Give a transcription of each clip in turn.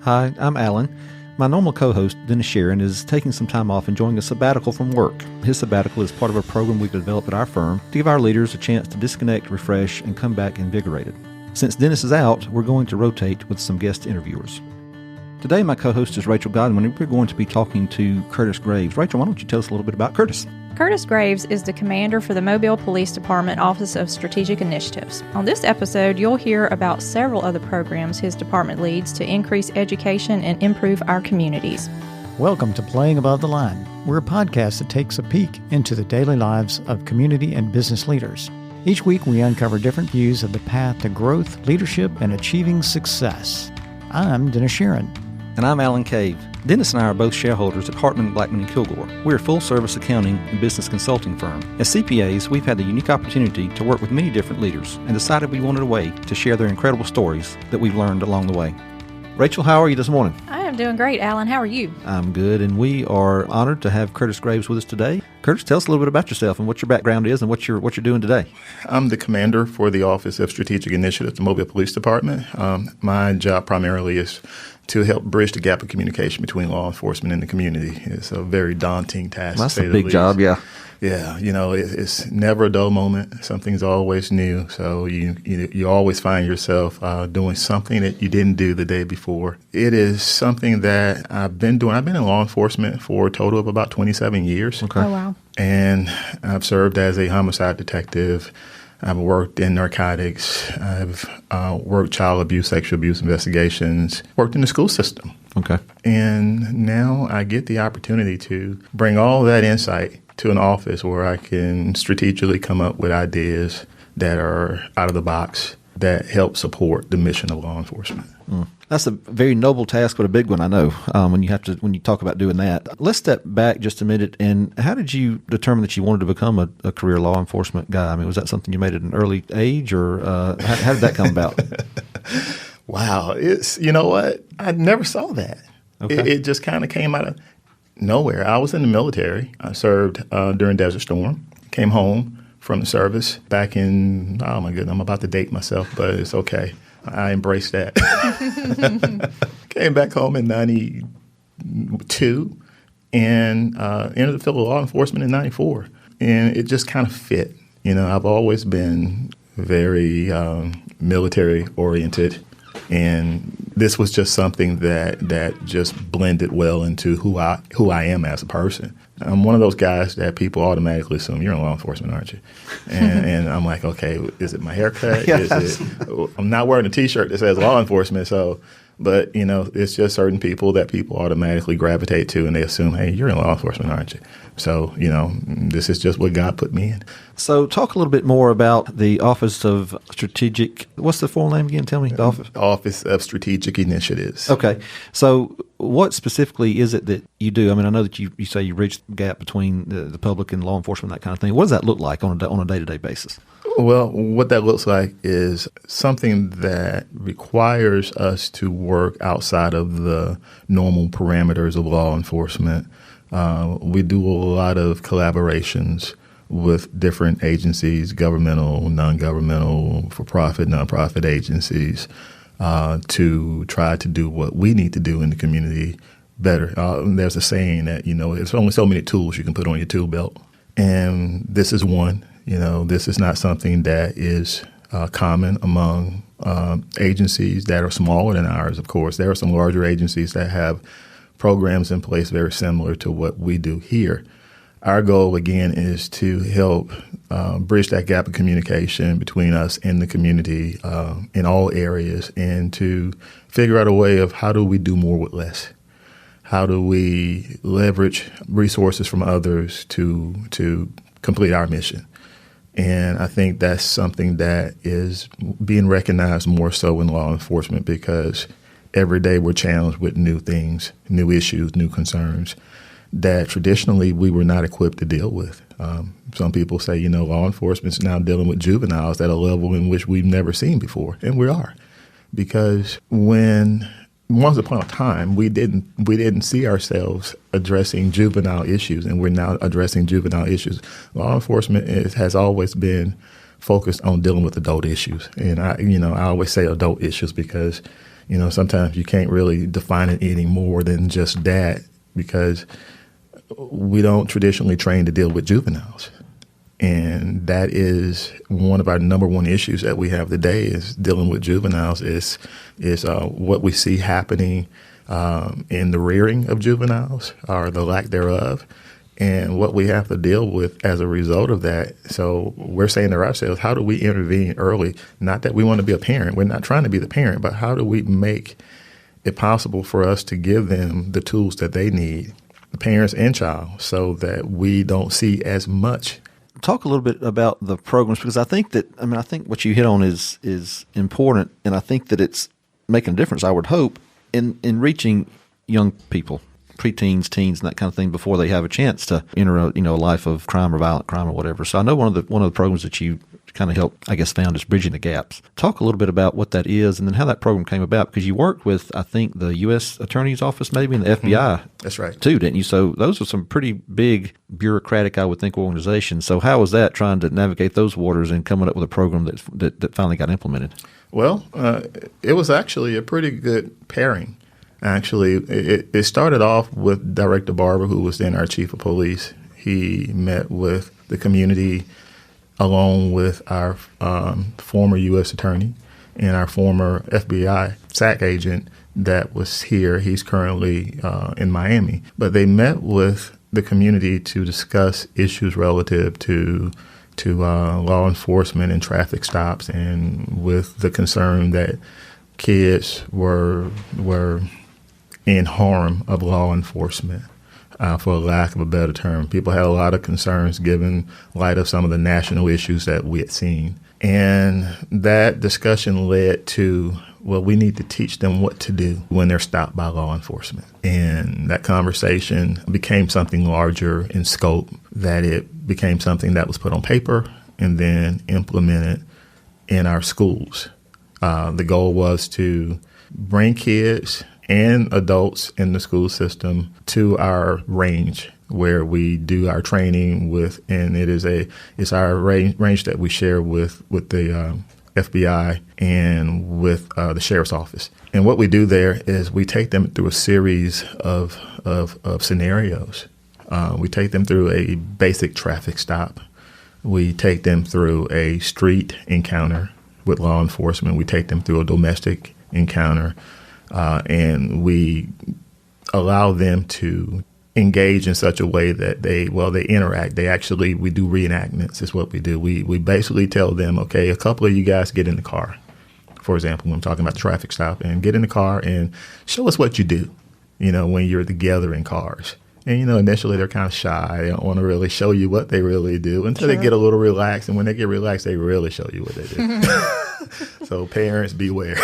Hi, I'm Alan. My normal co-host, Dennis Sharon, is taking some time off enjoying a sabbatical from work. His sabbatical is part of a program we've developed at our firm to give our leaders a chance to disconnect, refresh, and come back invigorated. Since Dennis is out, we're going to rotate with some guest interviewers. Today, my co-host is Rachel Godwin, and we're going to be talking to Curtis Graves. Rachel, why don't you tell us a little bit about Curtis? Curtis Graves is the commander for the Mobile Police Department Office of Strategic Initiatives. On this episode, you'll hear about several other programs his department leads to increase education and improve our communities. Welcome to Playing Above the Line. We're a podcast that takes a peek into the daily lives of community and business leaders. Each week, we uncover different views of the path to growth, leadership, and achieving success. I'm Dennis Sharon. And I'm Alan Cave. Dennis and I are both shareholders at Hartman, Blackman & Kilgore. We're a full-service accounting and business consulting firm. As CPAs, we've had the unique opportunity to work with many different leaders and decided we wanted a way to share their incredible stories that we've learned along the way. Rachel, how are you this morning? I am doing great, Alan. How are you? I'm good, and we are honored to have Curtis Graves with us today. Curtis, tell us a little bit about yourself and what your background is and what you're doing today. I'm the commander for the Office of Strategic Initiatives, the Mobile Police Department. My job primarily is to help bridge the gap of communication between law enforcement and the community. It's a very daunting task. That's a big job, yeah. Yeah, it's never a dull moment. Something's always new. So you always find yourself doing something that you didn't do the day before. It is something that I've been doing. I've been in law enforcement for a total of about 27 years. Okay. Oh, wow. And I've served as a homicide detective. I've worked in narcotics. I've worked child abuse, sexual abuse investigations, worked in the school system. Okay. And now I get the opportunity to bring all that insight to an office where I can strategically come up with ideas that are out of the box that help support the mission of law enforcement. That's a very noble task, but a big one, I know, when you talk about doing that. Let's step back just a minute. And how did you determine that you wanted to become a career law enforcement guy? I mean, was that something you made at an early age, or how did that come about? Wow. You know what? I never saw that. Okay. It just kind of came out of nowhere. I was in the military. I served during Desert Storm, came home from the service back in, oh my goodness, I'm about to date myself, but it's okay. I embraced that. Came back home in 92 and entered the field of law enforcement in 94. And it just kind of fit. I've always been very military oriented. And this was just something that just blended well into who I am as a person. I'm one of those guys that people automatically assume you're in law enforcement, aren't you? And I'm like, okay, is it my haircut? Yes. I'm not wearing a T-shirt that says law enforcement, but it's just certain people that people automatically gravitate to, and they assume, hey, you're in law enforcement, aren't you? So, this is just what God put me in. So talk a little bit more about the Office of Strategic, what's the full name again? Tell me. The Office of Strategic Initiatives. Okay. So what specifically is it that you do? I mean, I know that you say you bridge the gap between the public and law enforcement, that kind of thing. What does that look like on a day-to-day basis? Well, what that looks like is something that requires us to work outside of the normal parameters of law enforcement. We do a lot of collaborations with different agencies, governmental, non-governmental, for-profit, non-profit agencies, to try to do what we need to do in the community better. There's a saying that, there's only so many tools you can put on your tool belt. And this is one. This is not something that is common among agencies that are smaller than ours, of course. There are some larger agencies that have programs in place very similar to what we do here. Our goal, again, is to help bridge that gap of communication between us and the community in all areas, and to figure out a way of how do we do more with less? How do we leverage resources from others to complete our mission? And I think that's something that is being recognized more so in law enforcement, because every day we're challenged with new things, new issues, new concerns that traditionally we were not equipped to deal with. Some people say, law enforcement is now dealing with juveniles at a level in which we've never seen before. And we are. Because once upon a time, we didn't see ourselves addressing juvenile issues, and we're now addressing juvenile issues. Law enforcement has always been focused on dealing with adult issues. And I always say adult issues because, Sometimes you can't really define it any more than just that, because we don't traditionally train to deal with juveniles. And that is one of our number one issues that we have today, is dealing with juveniles, is what we see happening in the rearing of juveniles, or the lack thereof, and what we have to deal with as a result of that. So we're saying to ourselves, how do we intervene early? Not that we want to be a parent. We're not trying to be the parent, but how do we make it possible for us to give them the tools that they need, parents and child, so that we don't see as much. Talk a little bit about the programs, because I think what you hit on is important, and I think that it's making a difference, I would hope, in reaching young people, preteens, teens, and that kind of thing, before they have a chance to enter a life of crime or violent crime or whatever. So I know one of the programs that you kind of helped, I guess, found is Bridging the Gaps. Talk a little bit about what that is, and then how that program came about, because you worked with, I think, the U.S. Attorney's Office, maybe, and the FBI. That's right. Too, didn't you? So those are some pretty big bureaucratic, I would think, organizations. So how was that, trying to navigate those waters and coming up with a program that finally got implemented? Well, it was actually a pretty good pairing. Actually, it started off with Director Barber, who was then our chief of police. He met with the community along with our former U.S. attorney and our former FBI SAC agent that was here. He's currently in Miami. But they met with the community to discuss issues relative to law enforcement and traffic stops, and with the concern that kids were in harm of law enforcement, for lack of a better term. People had a lot of concerns given light of some of the national issues that we had seen. And that discussion led to, well, we need to teach them what to do when they're stopped by law enforcement. And that conversation became something larger in scope, that it became something that was put on paper and then implemented in our schools. The goal was to bring kids and adults in the school system to our range where we do our training with, and it's our range that we share with the FBI and with the sheriff's office. And what we do there is we take them through a series of scenarios. We take them through a basic traffic stop. We take them through a street encounter with law enforcement. We take them through a domestic encounter. And we allow them to engage in such a way that they interact. We do reenactments is what we do. We basically tell them, okay, a couple of you guys get in the car, for example, when I'm talking about the traffic stop, and get in the car and show us what you do, when you're together in cars. And, initially they're kind of shy. They don't want to really show you what they really do until they get a little relaxed. And when they get relaxed, they really show you what they do. So parents, beware.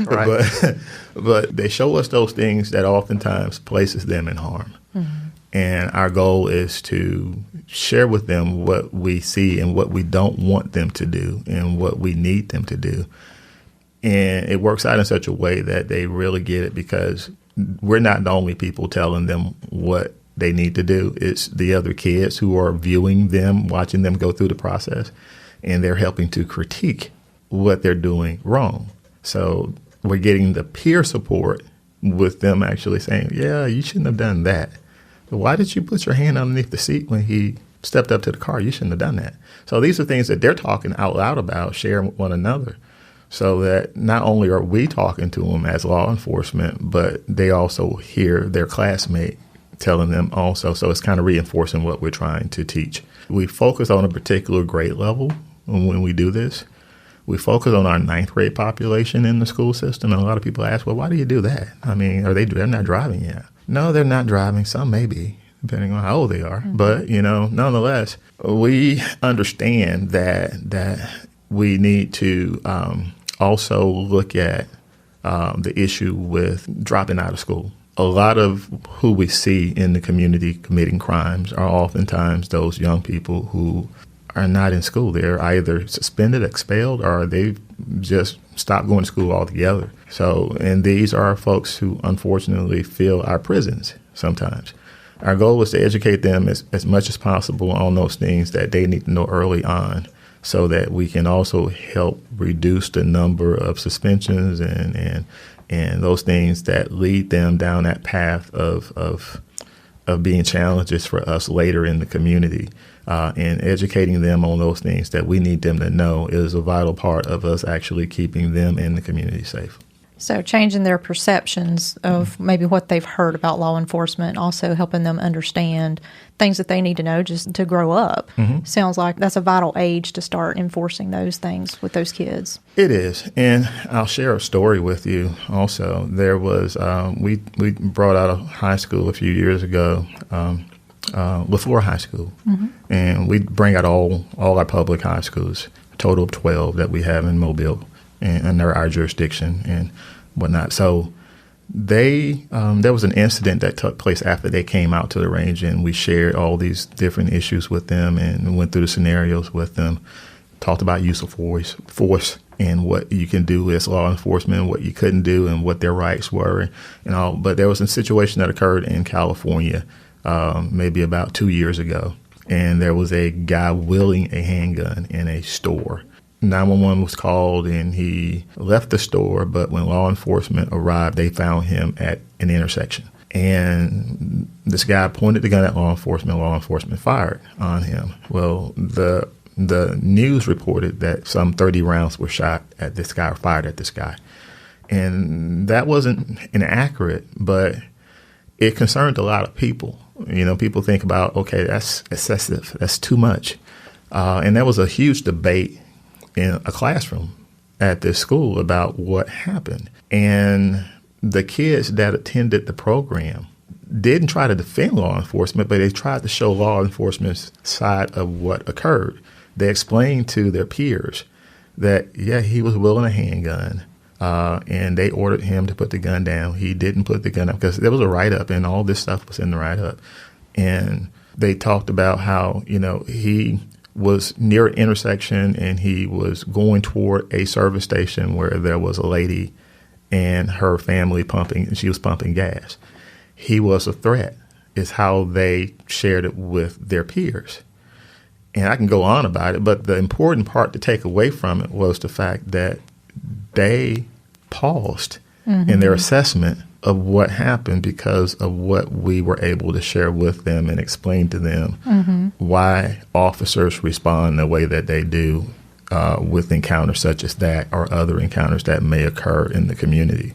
Right. But they show us those things that oftentimes places them in harm. Mm-hmm. And our goal is to share with them what we see and what we don't want them to do and what we need them to do. And it works out in such a way that they really get it, because we're not the only people telling them what they need to do. It's the other kids who are viewing them, watching them go through the process, and they're helping to critique what they're doing wrong. So we're getting the peer support with them actually saying, yeah, you shouldn't have done that. Why did you put your hand underneath the seat when he stepped up to the car? You shouldn't have done that. So these are things that they're talking out loud about, sharing with one another, so that not only are we talking to them as law enforcement, but they also hear their classmate telling them also. So it's kind of reinforcing what we're trying to teach. We focus on a particular grade level when we do this. We focus on our 9th grade population in the school system. And a lot of people ask, well, why do you do that? I mean, they're not driving yet? No, they're not driving. Some may be, depending on how old they are. Mm-hmm. But, nonetheless, we understand that we need to also look at the issue with dropping out of school. A lot of who we see in the community committing crimes are oftentimes those young people who are not in school. They're either suspended, expelled, or they've just stopped going to school altogether. So, and these are folks who unfortunately fill our prisons sometimes. Our goal is to educate them as much as possible on those things that they need to know early on, so that we can also help reduce the number of suspensions and those things that lead them down that path of being challenges for us later in the community. And educating them on those things that we need them to know is a vital part of us actually keeping them in the community safe. So changing their perceptions of maybe what they've heard about law enforcement, also helping them understand things that they need to know just to grow up. Sounds like that's a vital age to start enforcing those things with those kids. It is. And I'll share a story with you also. There was, we brought out a high school a few years ago, LaFleur High School. And we bring out all our public high schools, a total of 12 that we have in Mobile and under our jurisdiction and whatnot. So there was an incident that took place after they came out to the range, and we shared all these different issues with them and went through the scenarios with them, talked about use of force and what you can do as law enforcement, what you couldn't do, and what their rights were and all. But there was a situation that occurred in California maybe about 2 years ago, and there was a guy wielding a handgun in a store. 911 was called, and he left the store, but when law enforcement arrived, they found him at an intersection. And this guy pointed the gun at law enforcement fired on him. Well, the news reported that some 30 rounds were shot at this guy, or fired at this guy. And that wasn't inaccurate, but it concerned a lot of people. You know, people think about, okay, that's excessive, that's too much. And there was a huge debate in a classroom at this school about what happened. And the kids that attended the program didn't try to defend law enforcement, but they tried to show law enforcement's side of what occurred. They explained to their peers that, yeah, he was wielding a handgun, and they ordered him to put the gun down. He didn't put the gun up because there was a write-up, and all this stuff was in the write-up. And they talked about how, you know, he was near an intersection and he was going toward a service station where there was a lady and her family pumping, and she was pumping gas. He was a threat, is how they shared it with their peers. And I can go on about it, but the important part to take away from it was the fact that they paused in their assessment of what happened because of what we were able to share with them and explain to them why officers respond the way that they do with encounters such as that or other encounters that may occur in the community.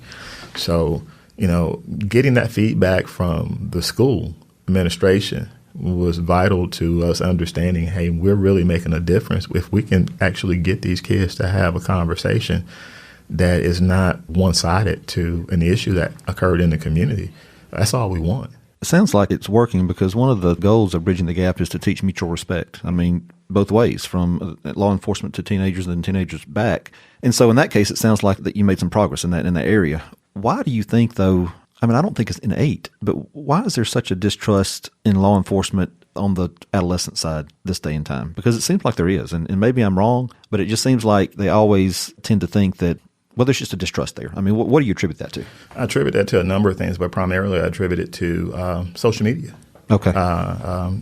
So, you know, getting that feedback from the school administration was vital to us understanding, hey, we're really making a difference if we can actually get these kids to have a conversation that is not one-sided to an issue that occurred in the community. That's all we want. It sounds like it's working because one of the goals of Bridging the Gap is to teach mutual respect. I mean, both ways, from law enforcement to teenagers and then teenagers back. And so in that case, it sounds like that you made some progress in that area. Why do you think, though, I mean, I don't think it's innate, but why is there such a distrust in law enforcement on the adolescent side this day and time? Because it seems like there is, and maybe I'm wrong, but it just seems like they always tend to think that, well, there's just a distrust there. I mean, what do you attribute that to? I attribute that to a number of things, but primarily I attribute it to social media. Okay.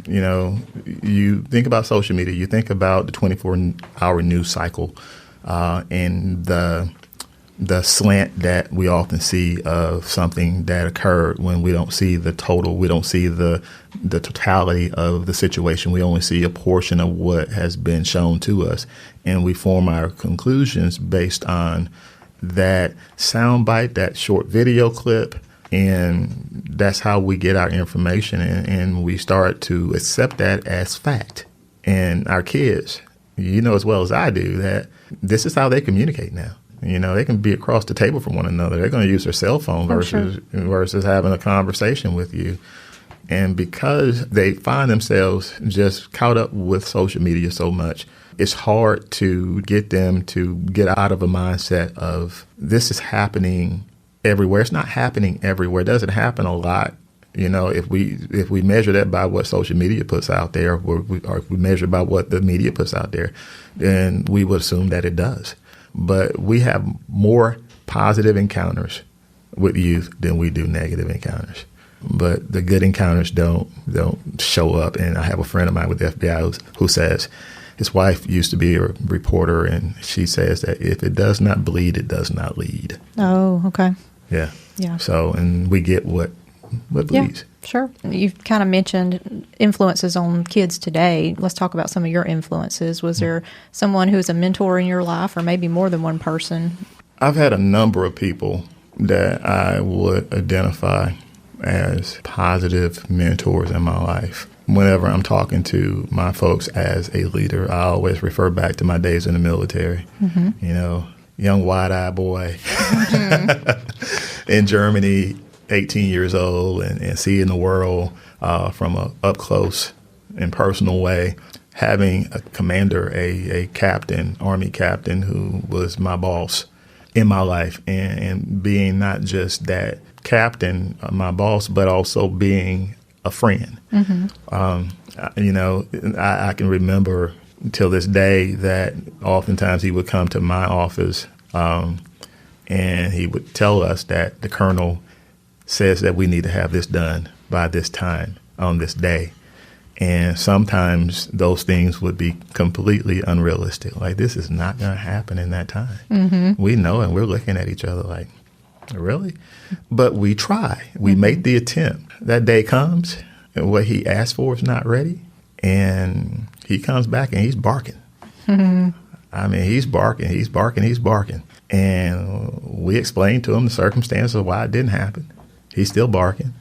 You know, you think about social media, you think about the 24-hour news cycle and the slant that we often see of something that occurred when we don't see the total, we don't see the totality of the situation. We only see a portion of what has been shown to us, and we form our conclusions based on that soundbite, that short video clip, and that's how we get our information, and we start to accept that as fact. And our kids, you know as well as I do, that this is how they communicate now. You know, they can be across the table from one another. They're going to use their cell phone versus having a conversation with you. And because they find themselves just caught up with social media so much, it's hard to get them to get out of a mindset of this is happening everywhere. It's not happening everywhere. It doesn't happen a lot. You know, if we measure that by what social media puts out there, or if we measure by what the media puts out there, then we would assume that it does. But we have more positive encounters with youth than we do negative encounters. But the good encounters don't show up. And I have a friend of mine with the FBI who says his wife used to be a reporter, and she says that if it does not bleed, it does not lead. Oh, okay. Yeah. Yeah. So, and we get what bleeds. Yeah, sure. You've kind of mentioned influences on kids today. Let's talk about some of your influences. Was there someone who was a mentor in your life, or maybe more than one person? I've had a number of people that I would identify as positive mentors in my life. Whenever I'm talking to my folks as a leader, I always refer back to my days in the military. You know, young wide-eyed boy in Germany, 18 years old, and seeing the world from a up close and personal way. Having a commander, a captain, Army captain, who was my boss in my life, and being not just that captain, my boss, but also being a friend. You know, I can remember till this day that oftentimes he would come to my office and he would tell us that the colonel says that we need to have this done by this time on this day. And sometimes those things would be completely unrealistic. Like, this is not going to happen in that time. We know, and we're looking at each other like, really? But we try. We make the attempt. That day comes, and what he asked for is not ready. And he comes back, and he's barking. I mean, he's barking. And we explain to him the circumstances of why it didn't happen. He's still barking,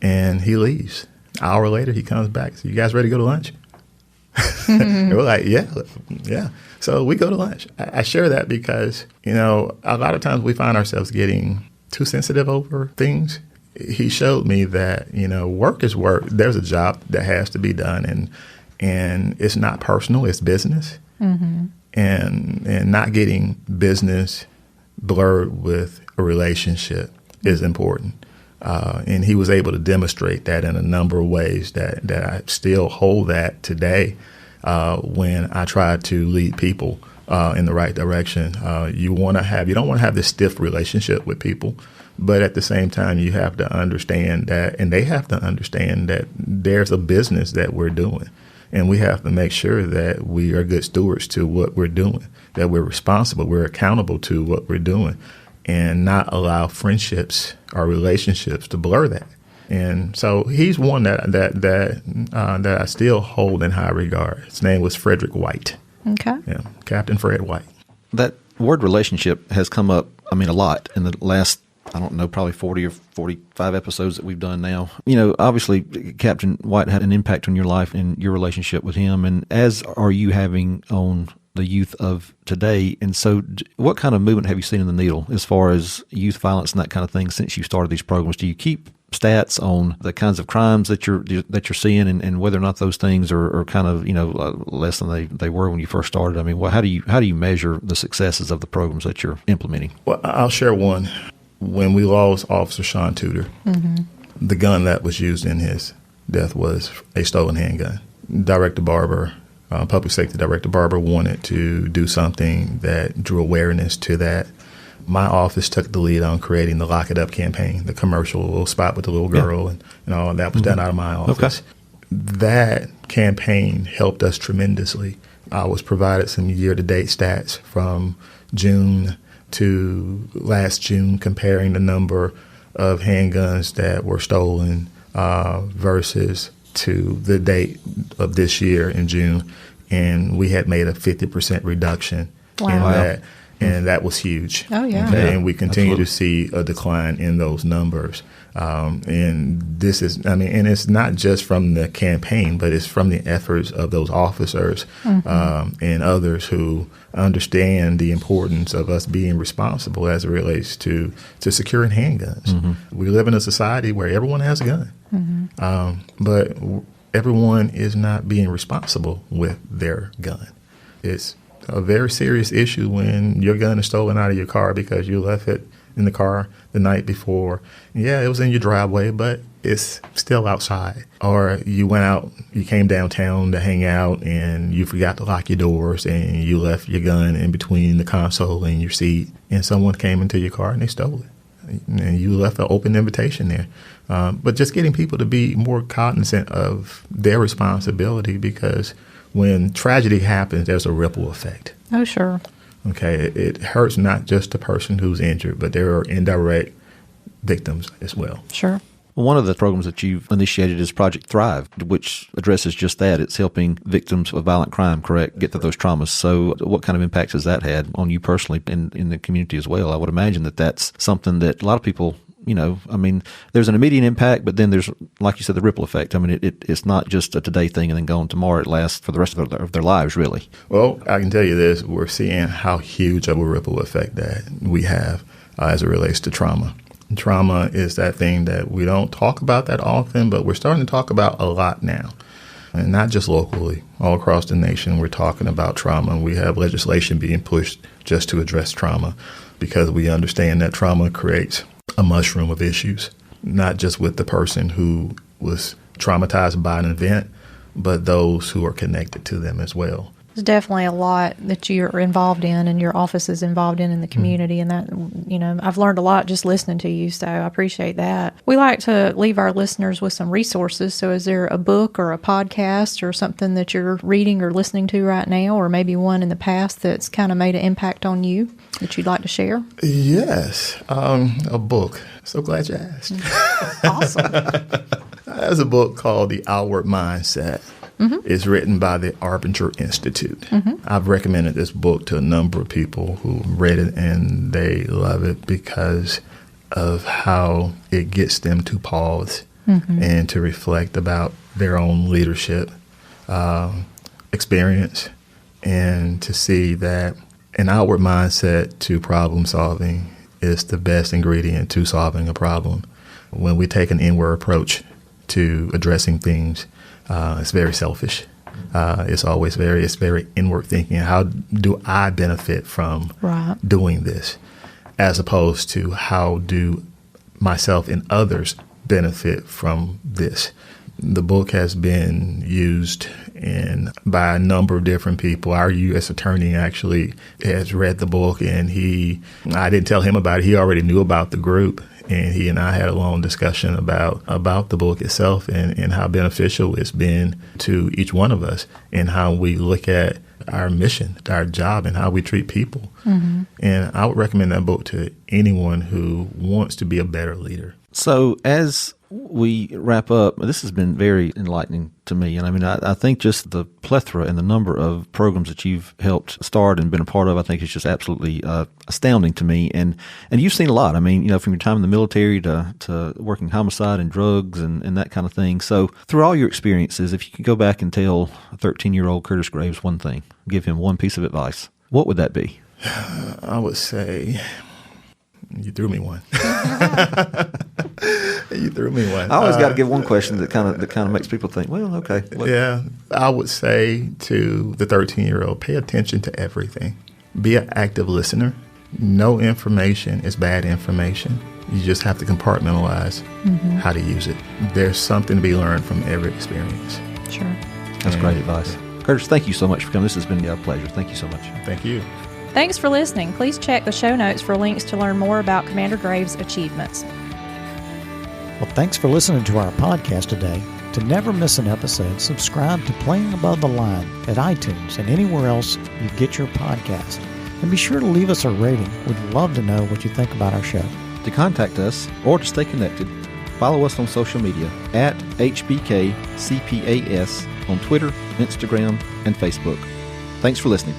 and he leaves. An hour later, he comes back. So, you guys ready to go to lunch? And we're like, yeah. So we go to lunch. I share that because, you know, a lot of times we find ourselves getting too sensitive over things. He showed me that, you know, work is work. There's a job that has to be done, and it's not personal, it's business. And not getting business blurred with a relationship is important. And he was able to demonstrate that in a number of ways that I still hold that today when I try to lead people in the right direction. You don't want to have this stiff relationship with people, but at the same time, you have to understand that, and they have to understand that there's a business that we're doing. And we have to make sure that we are good stewards to what we're doing, that we're responsible, we're accountable to what we're doing, and not allow friendships or relationships to blur that. And so he's one that I still hold in high regard. His name was Frederick White. Okay. Yeah, Captain Fred White. That word relationship has come up, a lot in the last, probably 40 or 45 episodes that we've done now. You know, obviously, Captain White had an impact on your life and your relationship with him, and as are you having on the youth of today. And so what kind of movement have you seen in the needle as far as youth violence and that kind of thing since you started these programs? Do you keep stats on the kinds of crimes that you're seeing and whether or not those things are kind of, less than they were when you first started? I mean, how do you measure the successes of the programs that you're implementing? Well, I'll share one. When we lost Officer Sean Tudor, the gun that was used in his death was a stolen handgun. Director Barber, Public Safety Director Barber, wanted to do something that drew awareness to that. My office took the lead on creating the Lock It Up campaign, the commercial little spot with the little girl, and all that was done out of my office. Okay. That campaign helped us tremendously. I was provided some year-to-date stats from June to last June, comparing the number of handguns that were stolen versus to the date of this year in June, and we had made a 50% reduction in that, and that was huge. Oh, yeah. Okay? And we continue to see a decline in those numbers. And this is, and it's not just from the campaign, but it's from the efforts of those officers and others who understand the importance of us being responsible as it relates to securing handguns. We live in a society where everyone has a gun, but everyone is not being responsible with their gun. It's a very serious issue when your gun is stolen out of your car because you left it in the car the night before. Yeah, it was in your driveway, but it's still outside. Or you went out, you came downtown to hang out, and you forgot to lock your doors, and you left your gun in between the console and your seat, and someone came into your car and they stole it. And you left an open invitation there. But just getting people to be more cognizant of their responsibility, because when tragedy happens, there's a ripple effect. Oh, sure. Okay, it hurts not just the person who's injured, but there are indirect victims as well. Sure. Well, one of the programs that you've initiated is Project Thrive, which addresses just that. It's helping victims of violent crime, correct, get through those traumas. So what kind of impacts has that had on you personally and in the community as well? I would imagine that that's something that a lot of people, there's an immediate impact, but then there's, like you said, the ripple effect. I mean, it's not just a today thing and then gone tomorrow. It lasts for the rest of their lives, really. Well, I can tell you this. We're seeing how huge of a ripple effect that we have as it relates to trauma. Trauma is that thing that we don't talk about that often, but we're starting to talk about a lot now. And not just locally, all across the nation, we're talking about trauma. We have legislation being pushed just to address trauma because we understand that trauma creates a mushroom of issues, not just with the person who was traumatized by an event, but those who are connected to them as well. There's definitely a lot that you're involved in and your office is involved in the community. And that, I've learned a lot just listening to you. So I appreciate that. We like to leave our listeners with some resources. So is there a book or a podcast or something that you're reading or listening to right now, or maybe one in the past that's kind of made an impact on you that you'd like to share? Yes, a book. So glad you asked. Awesome. There's a book called The Outward Mindset. It's written by the Arbinger Institute. I've recommended this book to a number of people who read it, and they love it because of how it gets them to pause and to reflect about their own leadership experience, and to see that an outward mindset to problem solving is the best ingredient to solving a problem. When we take an inward approach to addressing things, it's very selfish. It's very inward thinking. How do I benefit from doing this, as opposed to how do myself and others benefit from this? The book has been used by a number of different people. Our U.S. attorney actually has read the book, and I didn't tell him about it. He already knew about the group. And he and I had a long discussion about the book itself and how beneficial it's been to each one of us and how we look at our mission, our job, and how we treat people. And I would recommend that book to anyone who wants to be a better leader. So as we wrap up, this has been very enlightening to me. And I think just the plethora and the number of programs that you've helped start and been a part of, I think is just absolutely astounding to me. And you've seen a lot. From your time in the military to working homicide and drugs and that kind of thing. So through all your experiences, if you could go back and tell a 13-year-old Curtis Graves one thing, give him one piece of advice, what would that be? I would say, you threw me one. You threw me one. I always got to give one question that kind of makes people think, well, okay. Yeah, I would say to the 13-year-old, pay attention to everything. Be an active listener. No information is bad information. You just have to compartmentalize how to use it. There's something to be learned from every experience. Sure. That's great advice. Curtis, thank you so much for coming. This has been a pleasure. Thank you so much. Thank you. Thanks for listening. Please check the show notes for links to learn more about Commander Graves' achievements. Well, thanks for listening to our podcast today. To never miss an episode, subscribe to Playing Above the Line at iTunes and anywhere else you get your podcast. And be sure to leave us a rating. We'd love to know what you think about our show. To contact us or to stay connected, follow us on social media at HBKCPAS on Twitter, Instagram, and Facebook. Thanks for listening.